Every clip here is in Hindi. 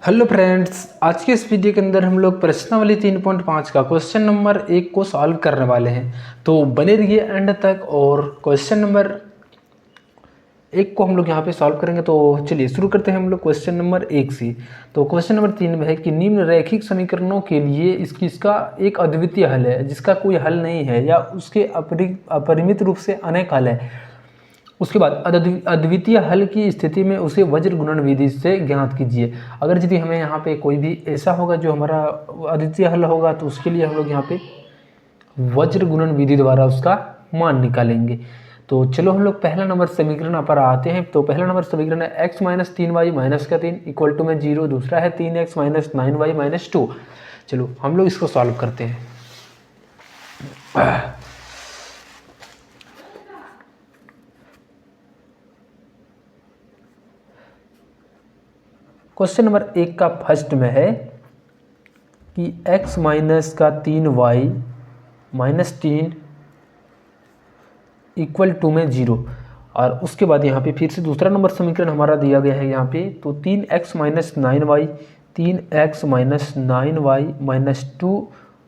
हेलो फ्रेंड्स, आज के इस वीडियो के अंदर हम लोग प्रश्नावली 3.5 का क्वेश्चन नंबर 1 को सॉल्व करने वाले हैं। तो बने रहिए एंड तक और क्वेश्चन नंबर 1 को हम लोग यहाँ पे सॉल्व करेंगे। तो चलिए शुरू करते हैं हम लोग क्वेश्चन नंबर 1 से। तो क्वेश्चन नंबर 3 में है कि निम्न रैखिक समीकरणों के लिए इसका एक अद्वितीय हल है जिसका कोई हल नहीं है या उसके अपरिमित रूप से अनेक हल है। उसके बाद अद्वितीय हल की स्थिति में उसे वज्र गुणन विधि से ज्ञात कीजिए। अगर यदि हमें यहाँ पे कोई भी ऐसा होगा जो हमारा अद्वितीय हल होगा तो उसके लिए हम लोग यहाँ पे वज्र गुणन विधि द्वारा उसका मान निकालेंगे। तो चलो हम लोग पहला नंबर समीकरण पर आते हैं। तो पहला नंबर समीकरण है x - 3y - 3 इक्वल टू में 0। दूसरा है 3x - 9y - 2। चलो हम लोग इसको सॉल्व करते हैं। क्वेश्चन नंबर 1 का फर्स्ट में है कि x माइनस का 3y - 3 इक्वल टू में 0। और उसके बाद यहाँ पे फिर से दूसरा नंबर समीकरण हमारा दिया गया है यहाँ पे। तो 3x - 9y 3x - 9y - 2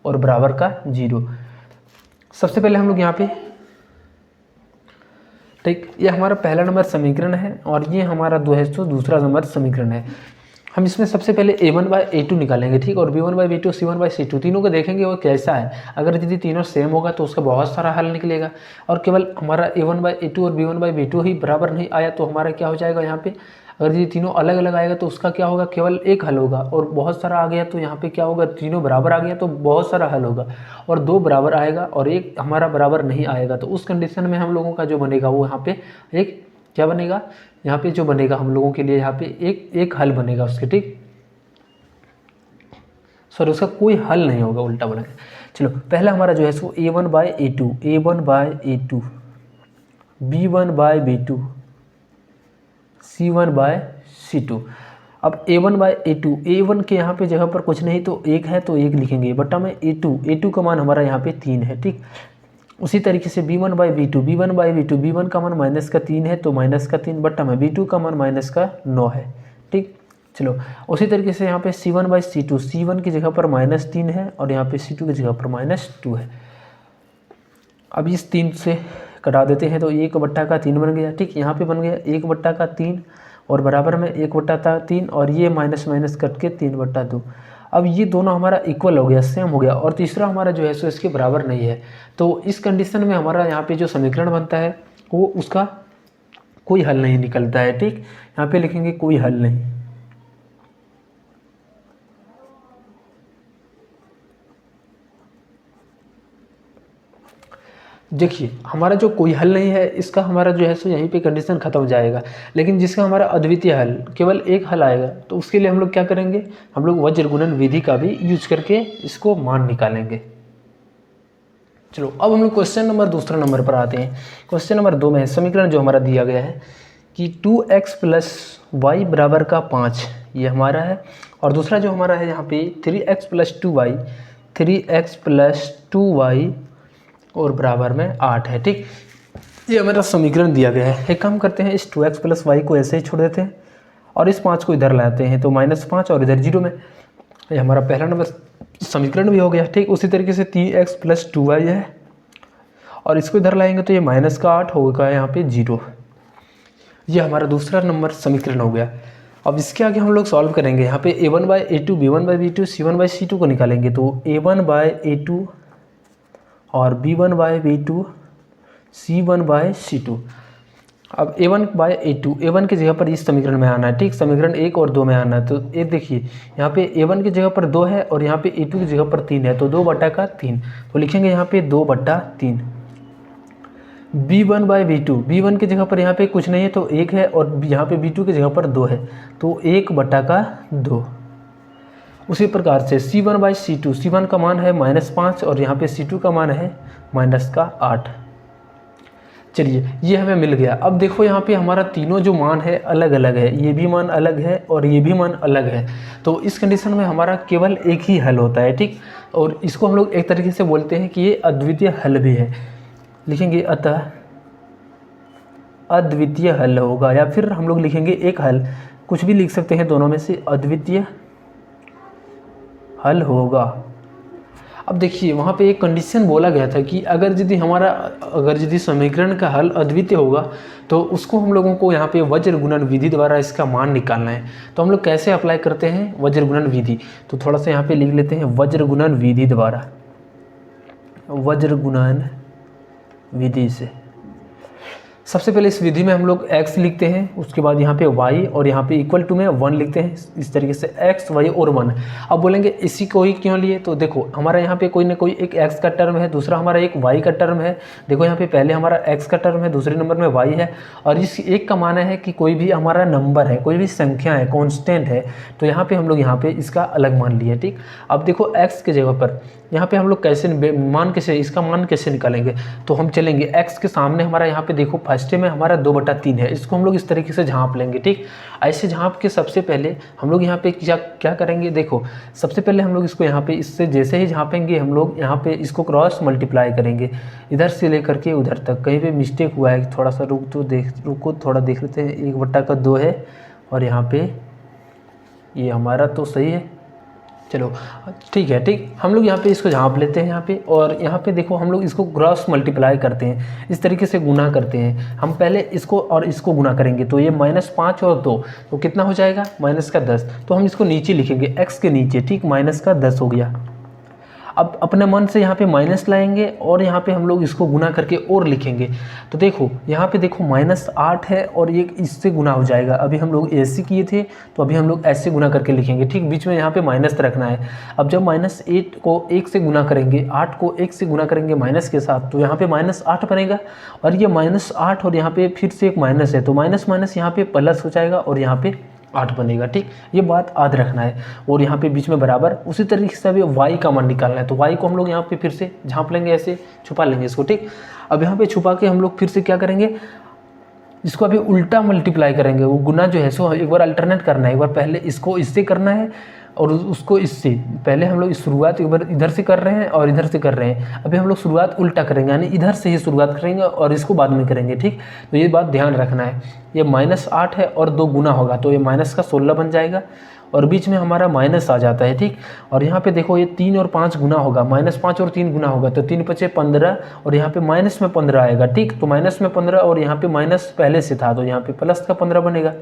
और बराबर का 0। सबसे पहले हम लोग यहाँ पे ठीक, ये हमारा पहला नंबर समीकरण है और ये हमारा दूसरा नंबर समीकरण है। हम इसमें सबसे पहले a1/a2 निकालेंगे, ठीक। और b1/b2 c1/c2 तीनों को देखेंगे वो कैसा है। अगर यदि तीनों सेम होगा तो उसका बहुत सारा हल निकलेगा। और केवल हमारा a1/a2 और b1/b2 ही बराबर नहीं आया तो हमारा क्या हो जाएगा यहाँ पे। अगर यदि तीनों अलग अलग आएगा तो उसका क्या होगा, केवल एक हल होगा। और बहुत सारा आ गया तो यहाँ पे क्या होगा, तीनों बराबर आ गया तो बहुत सारा हल होगा। और दो बराबर आएगा और एक हमारा बराबर नहीं आएगा तो उस कंडीशन में हम लोगों का जो बनेगा वो यहाँ पे एक क्या बनेगा, यहाँ पे जो बनेगा हम लोगों के लिए यहाँ पे एक हल बनेगा उसके, ठीक। सॉरी, उसका कोई हल नहीं होगा, उल्टा बोलेंगे। चलो पहला हमारा जो है सो a1/a2 a1/a2 b1/b2 c1/c2। अब a1/a2 a1 के यहाँ पे जगह पर कुछ नहीं तो एक है तो एक लिखेंगे बटा में a2 का मान हमारा यहाँ पे 3 है, ठीक। उसी तरीके से b1/b2 b1 का मान -3 है तो -3 बट्टा में b2 का मान -9 है, ठीक। चलो उसी तरीके से यहाँ पे c1/c2 c1 की जगह पर -3 है और यहाँ पे c2 की जगह पर -2 है। अब इस 3 से कटा देते हैं तो 1/3 बन गया, ठीक। यहाँ पे बन गया 1/3 और बराबर में 1/3 और ये माइनस कट के 3/2। अब ये दोनों हमारा इक्वल हो गया, सेम हो गया। और तीसरा हमारा जो है सो इसके बराबर नहीं है। तो इस कंडीशन में हमारा यहाँ पे जो समीकरण बनता है वो उसका कोई हल नहीं निकलता है, ठीक। यहाँ पे लिखेंगे कोई हल नहीं। देखिए हमारा जो कोई हल नहीं है इसका हमारा जो है सो यहीं पे कंडीशन खत्म हो जाएगा। लेकिन जिसका हमारा अद्वितीय हल केवल एक हल आएगा तो उसके लिए हम लोग क्या करेंगे, हम लोग वज्र गुणन विधि का भी यूज करके इसको मान निकालेंगे। चलो अब हम लोग क्वेश्चन नंबर दूसरा नंबर पर आते हैं। क्वेश्चन नंबर 2 में समीकरण जो हमारा दिया गया है कि 2x + y बराबर का 5 ये हमारा है। और दूसरा जो हमारा है यहाँ पे 3x + 2y और बराबर में 8 है, ठीक। ये हमारा समीकरण दिया गया है। एक काम करते हैं, इस 2x + y को ऐसे ही छोड़ देते हैं और इस 5 को इधर लाते हैं तो -5 और इधर 0 में ये हमारा पहला नंबर समीकरण भी हो गया, ठीक। उसी तरीके से 3x + 2y है और इसको इधर लाएंगे तो ये -8 होगा यहाँ पे 0। ये हमारा दूसरा नंबर समीकरण हो गया। अब इसके आगे हम लोग सॉल्व करेंगे। यहाँ पे a1/a2 b1/b2 c1/c2 को निकालेंगे तो a1/a2 और b1/b2 c1/c2। अब a1/a2 a1 की जगह पर इस समीकरण में आना है, ठीक। समीकरण 1 और 2 में आना है। तो ये देखिए यहाँ पे a1 की जगह पर 2 है और यहाँ पे a2 की जगह पर 3 है तो 2/3 तो लिखेंगे यहाँ पे 2/3। b1/b2 b1 की जगह पर यहाँ पे कुछ नहीं है तो 1 है और यहाँ पे b2 की जगह पर 2 है तो 1/2। उसी प्रकार से c1/c2 c1 का मान है -5 और यहाँ पे c2 का मान है -8। चलिए ये हमें मिल गया। अब देखो यहाँ पे हमारा तीनों जो मान है अलग अलग है, ये भी मान अलग है और ये भी मान अलग है। तो इस कंडीशन में हमारा केवल एक ही हल होता है, ठीक। और इसको हम लोग एक तरीके से बोलते हैं कि ये अद्वितीय हल भी है। लिखेंगे अतः अद्वितीय हल होगा या फिर हम लोग लिखेंगे एक हल, कुछ भी लिख सकते हैं दोनों में से। अद्वितीय हल होगा। अब देखिए वहाँ पे एक कंडीशन बोला गया था कि अगर यदि समीकरण का हल अद्वितीय होगा तो उसको हम लोगों को यहाँ पे वज्र गुणन विधि द्वारा इसका मान निकालना है। तो हम लोग कैसे अप्लाई करते हैं वज्र गुणन विधि, तो थोड़ा सा यहाँ पे लिख लेते हैं वज्र गुणन विधि द्वारा, वज्र गुणन विधि से। सबसे पहले इस विधि में हम लोग x लिखते हैं, उसके बाद यहाँ पे y और यहाँ पे इक्वल टू में 1 लिखते हैं, इस तरीके से x y और 1। अब बोलेंगे इसी को ही क्यों लिए, तो देखो हमारा यहाँ पे कोई ना कोई एक x का टर्म है, दूसरा हमारा एक y का टर्म है। देखो यहाँ पे पहले हमारा x का टर्म है, दूसरे नंबर में y है, और इस एक का माना है कि कोई भी हमारा नंबर है, कोई भी संख्या है, कॉन्स्टेंट है, तो यहाँ पे हम लोग यहाँ पे इसका अलग मान लिए। ठीक, अब देखो x के जगह पर यहाँ पे हम लोग इसका मान कैसे निकालेंगे, तो हम चलेंगे x के सामने हमारा यहाँ पे देखो फर्स्ट में हमारा 2/3 है, इसको हम लोग इस तरीके से झाँप लेंगे। ठीक, ऐसे झाँप के सबसे पहले हम लोग यहाँ पे क्या करेंगे, देखो सबसे पहले हम लोग इसको यहाँ पे इससे जैसे ही झाँपेंगे हम लोग यहाँ पे इसको क्रॉस मल्टीप्लाई करेंगे इधर से लेकर के उधर तक। कहीं पे मिस्टेक हुआ है, थोड़ा सा रुको थोड़ा देख लेते हैं। 1/2 है और यहाँ पे ये हमारा तो सही है, चलो ठीक है। ठीक, हम लोग यहाँ पे इसको झाँप लेते हैं यहाँ पे, और यहाँ पे देखो हम लोग इसको क्रॉस मल्टीप्लाई करते हैं, इस तरीके से गुना करते हैं। हम पहले इसको और इसको गुना करेंगे तो ये -5 और 2 तो कितना हो जाएगा -10। तो हम इसको नीचे लिखेंगे x के नीचे। ठीक, -10 हो गया। अब अपने मन से यहाँ पे माइनस लाएंगे और यहाँ पे हम लोग इसको गुना करके और लिखेंगे। तो देखो यहाँ पे देखो -8 है और ये इससे गुना हो जाएगा। अभी हम लोग ऐसे किए थे तो अभी हम लोग ऐसे गुना करके लिखेंगे। ठीक, बीच में यहाँ पे माइनस रखना है। अब जब -8 को 1 से गुना करेंगे, 8 को 1 से गुना करेंगे माइनस के साथ, तो यहाँ पे -8 बनेगा। और ये -8 और यहाँ पे फिर से एक माइनस है, तो माइनस यहाँ पे प्लस हो जाएगा और यहाँ पे 8 बनेगा। ठीक, ये बात याद रखना है। और यहाँ पे बीच में बराबर, उसी तरीके से अभी y का मान निकालना है, तो y को हम लोग यहाँ पे फिर से झाँप लेंगे, ऐसे छुपा लेंगे इसको। ठीक, अब यहाँ पे छुपा के हम लोग फिर से क्या करेंगे, इसको अभी उल्टा मल्टीप्लाई करेंगे। वो गुना जो है सो एक बार अल्टरनेट करना है, एक बार पहले इसको इससे करना है और उसको इससे। पहले हम लोग शुरुआत एक बार इधर से कर रहे हैं और इधर से कर रहे हैं, अभी हम लोग शुरुआत उल्टा करेंगे, यानी इधर से ही शुरुआत करेंगे और इसको बाद में करेंगे। ठीक, तो ये बात ध्यान रखना है। ये -8 है और 2 गुना होगा तो ये -16 बन जाएगा और बीच में हमारा माइनस आ जाता है। ठीक, और यहाँ पे देखो ये 3 और 5 गुना होगा, -5 और 3 गुना होगा तो 3 × 5 = 15 और यहाँ पे माइनस में 15 आएगा। ठीक, तो माइनस में 15 और यहाँ पे माइनस पहले से था तो यहाँ पे प्लस का 15 बनेगा।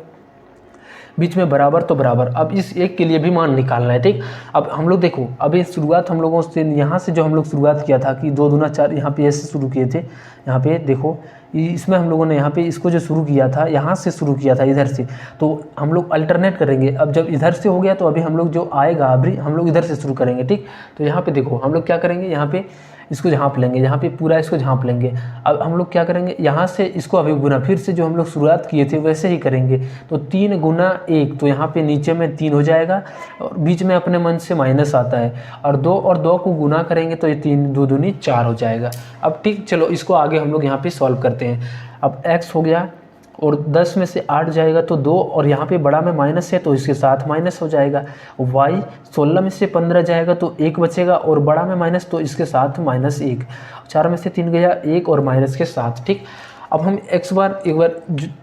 बीच में बराबर तो बराबर। अब इस एक के लिए भी मान निकालना है। ठीक, अब हम लोग देखो अभी शुरुआत हम लोगों से यहाँ से जो हम लोग शुरुआत किया था कि 2 दूना 4, यहाँ पे ऐसे शुरू किए थे। यहाँ पे देखो इसमें हम लोगों ने यहाँ पे इसको जो शुरू किया था यहाँ से शुरू किया था इधर से, तो हम लोग अल्टरनेट करेंगे। अब जब इधर से हो गया तो अभी हम लोग जो आएगा अभी हम लोग इधर से शुरू करेंगे। ठीक, तो यहाँ पे देखो हम लोग क्या करेंगे, यहाँ पे इसको झाँप लेंगे, यहाँ पे पूरा इसको झाँप लेंगे। अब हम लोग क्या करेंगे, यहाँ से इसको अभी गुना फिर से जो हम लोग शुरुआत किए थे वैसे ही करेंगे। तो 3 × 1 तो यहाँ पे नीचे में 3 हो जाएगा और बीच में अपने मन से माइनस आता है और 2 को गुना करेंगे तो ये 3 2 दूनी 4 हो जाएगा। अब ठीक, चलो इसको आगे हम लोग यहाँ पे सॉल्व करते हैं। अब x हो गया और 10 में से 8 जाएगा तो 2 और यहाँ पे बड़ा में माइनस है तो इसके साथ माइनस हो जाएगा। y 16 में से 15 जाएगा तो 1 बचेगा और बड़ा में माइनस तो इसके साथ -1। 4 में से 3 गया 1 और माइनस के साथ। ठीक, अब हम एक बार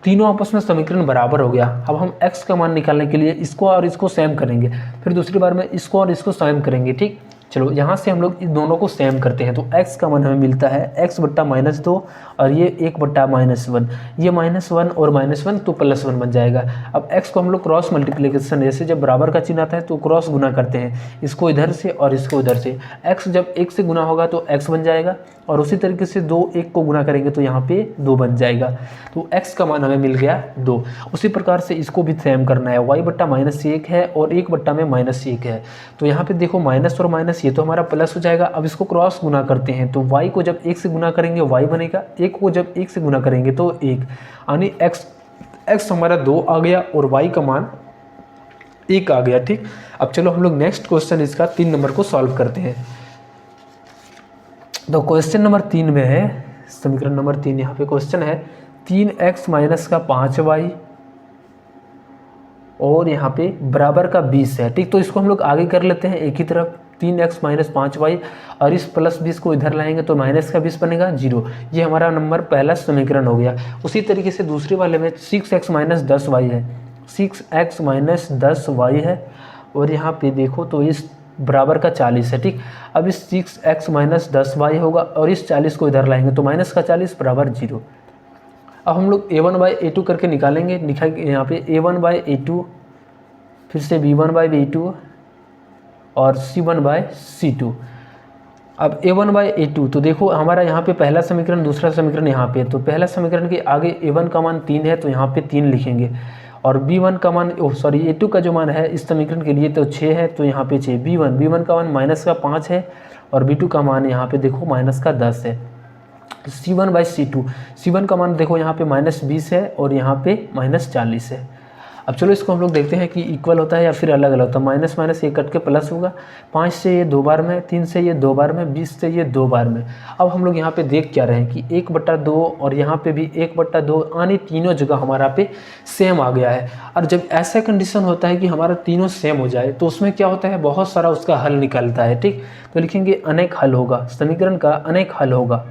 तीनों आपस में समीकरण बराबर हो गया। अब हम x का मान निकालने के लिए इसको और इसको सेम करेंगे, फिर दूसरी बार में इसको और इसको सेम करेंगे। ठीक, चलो यहाँ से हम लोग इन दोनों को सेम करते हैं तो x का मान हमें मिलता है x बट्टा -2 और ये 1 बट्टा -1, ये -1 और -1 तो +1 बन जाएगा। अब x को हम लोग क्रॉस मल्टीप्लिकेशन, जैसे जब बराबर का चिन्ह आता है तो क्रॉस गुना करते हैं, इसको इधर से और इसको इधर से। x जब 1 से गुना होगा तो x बन जाएगा और उसी तरीके से 2 1 को गुना करेंगे तो यहाँ पे 2 बन जाएगा। तो x का मान हमें मिल गया 2। उसी प्रकार से इसको भी सेम करना है, y बट्टा -1 है और 1 बट्टा में -1 है तो यहाँ पे देखो माइनस और माइनस ये तो हमारा प्लस हो जाएगा। अब इसको क्रॉस गुना करते हैं तो y को जब 1 से गुना करेंगे y बनेगा, 1 को जब 1 से गुना करेंगे तो 1, यानी x हमारा 2 आ गया और y का मान 1 आ गया। ठीक, अब चलो हम लोग नेक्स्ट क्वेश्चन इसका 3 नंबर को सॉल्व करते हैं। तो क्वेश्चन नंबर 3 में है, समीकरण नंबर 3, यहाँ पे क्वेश्चन है 3x माइनस का 5y और यहाँ पे बराबर का 20 है। ठीक, तो इसको हम लोग आगे कर लेते हैं एक ही तरफ, 3x माइनस 5y और इस +20 को इधर लाएंगे तो माइनस का 20 बनेगा 0। ये हमारा नंबर पहला समीकरण हो गया। उसी तरीके से दूसरे वाले में 6x माइनस 10y है, 6x माइनस 10y है और यहाँ पे देखो तो इस बराबर का 40 है, ठीक। अब इस 6x माइनस 10y होगा और इस 40 को इधर लाएंगे तो माइनस का 40 बराबर 0। अब हम लोग a1/a2 करके निकालेंगे, लिखा यहाँ पे a1/a2, फिर से b1/b2 और c1/c2। अब a1/a2 तो देखो हमारा यहाँ पे पहला समीकरण, दूसरा समीकरण यहाँ पे, तो पहला समीकरण के आगे a1 का मान 3 है तो यहाँ पे 3 लिखेंगे, और b1 का मान a2 का जो मान है इस समीकरण के लिए तो 6 है तो यहाँ पे 6। b1 का मान माइनस का 5 है और b2 का मान यहाँ पे देखो माइनस का 10 है। c1 का मान देखो यहाँ पे -20 है और यहाँ पे -40 है। अब चलो इसको हम लोग देखते हैं कि इक्वल होता है या फिर अलग अलग होता है। माइनस माइनस ये कट के प्लस होगा, 5 से ये 2 बार में, 3 से ये 2 बार में, 20 से ये 2 बार में। अब हम लोग यहाँ पे देख क्या रहे हैं कि 1/2 और यहाँ पे भी 1/2 यानी तीनों जगह हमारा पे सेम आ गया है। और जब ऐसा कंडीशन होता है कि हमारा तीनों सेम हो जाए तो उसमें क्या होता है, बहुत सारा उसका हल निकलता है, ठीक। तो लिखेंगे अनेक हल होगा, समीकरण का अनेक हल होगा,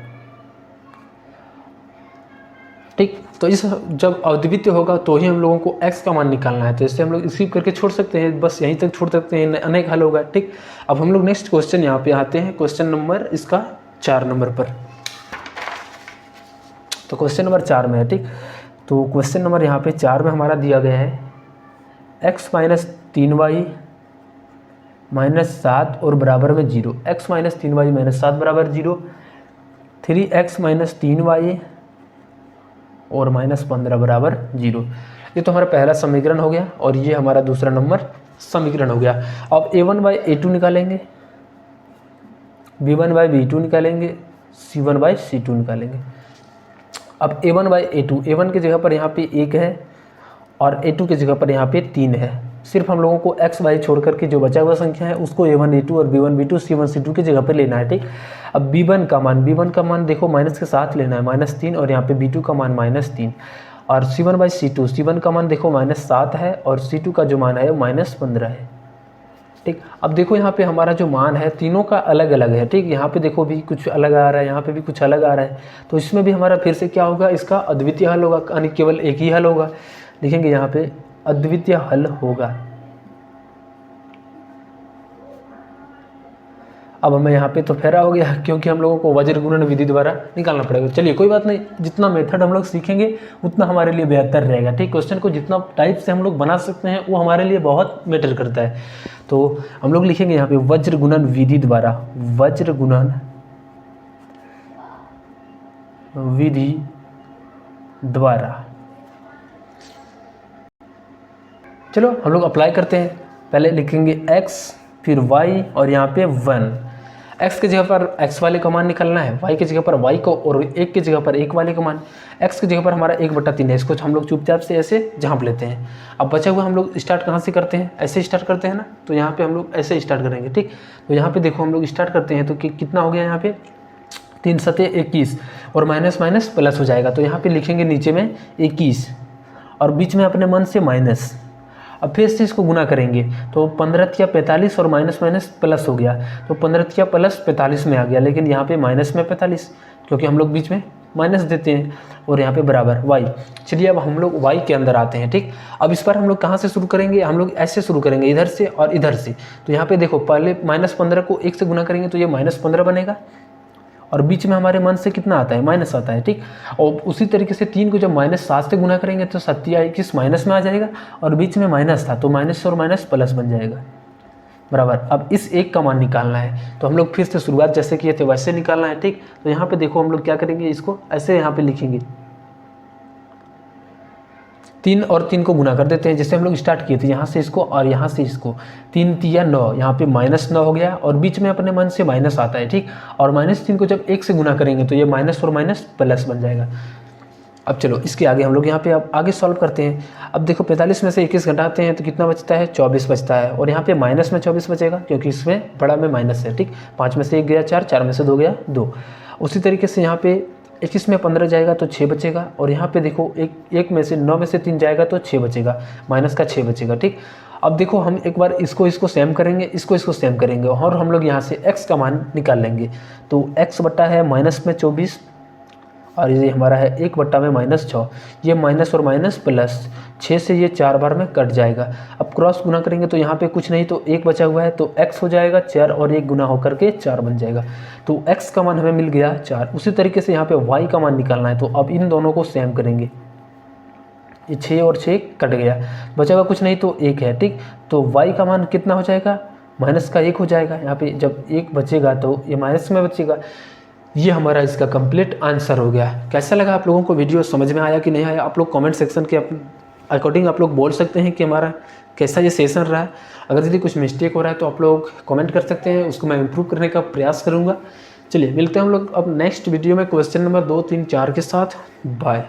ठीक। तो इस जब अद्वितीय होगा तो ही हम लोगों को x का मान निकालना है, तो इससे हम लोग स्किप करके छोड़ सकते हैं, बस यहीं तक छोड़ सकते हैं, अनेक हल होगा, ठीक। अब हम लोग नेक्स्ट क्वेश्चन यहाँ पे आते हैं, क्वेश्चन नंबर इसका 4 नंबर पर। तो क्वेश्चन नंबर 4 में है, ठीक। तो क्वेश्चन नंबर यहाँ पे 4 में हमारा दिया गया है x माइनस 3y माइनस 7 और बराबर में 0। x माइनस 3y माइनस 7 बराबर 0, 3x माइनस 3y और -15 बराबर 0। ये तो हमारा पहला समीकरण हो गया और ये हमारा दूसरा नंबर समीकरण हो गया। अब a1/a2 निकालेंगे, b1/b2 निकालेंगे, c1/c2 निकालेंगे। अब a1/a2, a1 की जगह पर यहाँ पे 1 है और a2 की जगह पर यहाँ पे 3 है। सिर्फ हम लोगों को x y छोड़ करके जो बचा हुआ संख्या है उसको a1 a2 और b1 b2 c1 c2 की जगह पर लेना है, ठीक। अब b1 का मान देखो माइनस के साथ लेना है, -3, और यहाँ पे b2 का मान -3, और c1 का मान देखो -7 है और c2 का जो मान है -15 है, ठीक। अब देखो यहाँ पे हमारा जो मान है तीनों का अलग अलग है, ठीक। यहाँ पे देखो भी कुछ अलग आ रहा है, यहाँ पे भी कुछ अलग आ रहा है, तो इसमें भी हमारा फिर से क्या होगा, इसका अद्वितीय हल होगा, यानी केवल एक ही हल होगा। लिखेंगे यहाँ पे अद्वितीय हल होगा। अब हमें यहाँ पे तो फेरा हो गया क्योंकि हम लोगों को वज्र गुणन विधि द्वारा निकालना पड़ेगा। चलिए कोई बात नहीं, जितना मेथड हम लोग सीखेंगे उतना हमारे लिए बेहतर रहेगा, ठीक। क्वेश्चन को जितना टाइप से हम लोग बना सकते हैं वो हमारे लिए बहुत मैटर करता है। तो हम लोग लिखेंगे यहाँ पे वज्र गुणन विधि द्वारा, वज्र गुणन विधि द्वारा। चलो हम लोग अप्लाई करते हैं। पहले लिखेंगे x फिर y और यहाँ पे 1। x की जगह पर x वाले का मान निकालना है, y की जगह पर y को और 1 की जगह पर 1 वाले का मान। x की जगह पर हमारा 1/3 है, इसको हम लोग चुपचाप से ऐसे झाँप लेते हैं। अब बचा हुआ हम लोग स्टार्ट कहाँ से करते हैं, ऐसे स्टार्ट करते हैं ना, तो यहाँ पे हम लोग ऐसे स्टार्ट करेंगे, ठीक। तो यहाँ पे देखो हम लोग स्टार्ट करते हैं तो कितना हो गया, यहाँ पे 3 सते 21 और माइनस माइनस प्लस हो जाएगा, तो यहाँ पे लिखेंगे नीचे में 21 और बीच में अपने मन से माइनस। अब फिर से इसको गुना करेंगे तो 15 × 45 और माइनस माइनस प्लस हो गया, तो 15 प्लस 45 में आ गया, लेकिन यहाँ पे माइनस में 45 क्योंकि हम लोग बीच में माइनस देते हैं, और यहाँ पे बराबर y। चलिए अब हम लोग y के अंदर आते हैं, ठीक। अब इस बार हम लोग कहाँ से शुरू करेंगे, हम लोग ऐसे शुरू करेंगे, इधर से और इधर से। तो यहाँ पे देखो पहले -15 को 1 से गुना करेंगे तो ये -15 बनेगा और बीच में हमारे मन से कितना आता है, माइनस आता है, ठीक। और उसी तरीके से 3 को जब -7 से गुना करेंगे तो 27 माइनस में आ जाएगा और बीच में माइनस था तो माइनस और माइनस प्लस बन जाएगा, बराबर। अब इस 1 का मान निकालना है, तो हम लोग फिर से शुरुआत जैसे किए थे वैसे निकालना है, ठीक। तो यहाँ पे देखो हम लोग क्या करेंगे, इसको ऐसे यहाँ पे लिखेंगे, 3 और 3 को गुना कर देते हैं, जैसे हम लोग स्टार्ट किए थे, यहाँ से इसको और यहाँ से इसको, 3 × 9, यहाँ पे -9 हो गया और बीच में अपने मन से माइनस आता है, ठीक। और -3 को जब 1 से गुना करेंगे तो ये माइनस और माइनस प्लस बन जाएगा। अब चलो इसके आगे हम लोग यहाँ पे अब आगे सॉल्व करते हैं। अब देखो 45 में से 21 घटाते हैं तो कितना बचता है, 24 बचता है, और यहाँ पे माइनस में 24 बचेगा क्योंकि इसमें बड़ा में माइनस है, ठीक। 5 में से 1 गया 4, 4 में से 2 गया 2। उसी तरीके से यहाँ पे 21 में 15 जाएगा तो 6 बचेगा, और यहाँ पे देखो 1 में से 9 में से 3 जाएगा तो 6 बचेगा, माइनस का 6 बचेगा, ठीक। अब देखो हम एक बार इसको सेम करेंगे, इसको सेम करेंगे और हम लोग यहाँ से x का मान निकाल लेंगे। तो x बटा है माइनस में 24 और ये हमारा है 1/-6, ये माइनस और माइनस प्लस 6 से ये 4 बार में कट जाएगा। अब क्रॉस गुना करेंगे तो यहाँ पे कुछ नहीं तो 1 बचा हुआ है तो x हो जाएगा 4 और 1 गुना होकर के 4 बन जाएगा। तो x का मान हमें मिल गया 4। उसी तरीके से यहाँ पे y का मान निकालना है, तो अब इन दोनों को सेम करेंगे। ये 6 और 6 कट गया, बचेगा कुछ नहीं तो 1 है, ठीक। तो y का मान कितना हो जाएगा, माइनस का 1 हो जाएगा। यहाँ पे जब 1 बचेगा तो ये माइनस में बचेगा। ये हमारा इसका कंप्लीट आंसर हो गया। कैसा लगा आप लोगों को वीडियो, समझ में आया कि नहीं आया? आप लोग कमेंट सेक्शन के अकॉर्डिंग आप लोग बोल सकते हैं कि हमारा कैसा ये सेशन रहा है। अगर यदि कुछ मिस्टेक हो रहा है तो आप लोग कमेंट कर सकते हैं, उसको मैं इम्प्रूव करने का प्रयास करूँगा। चलिए मिलते हैं हम लोग अब नेक्स्ट वीडियो में क्वेश्चन नंबर 2, 3, 4 के साथ। बाय।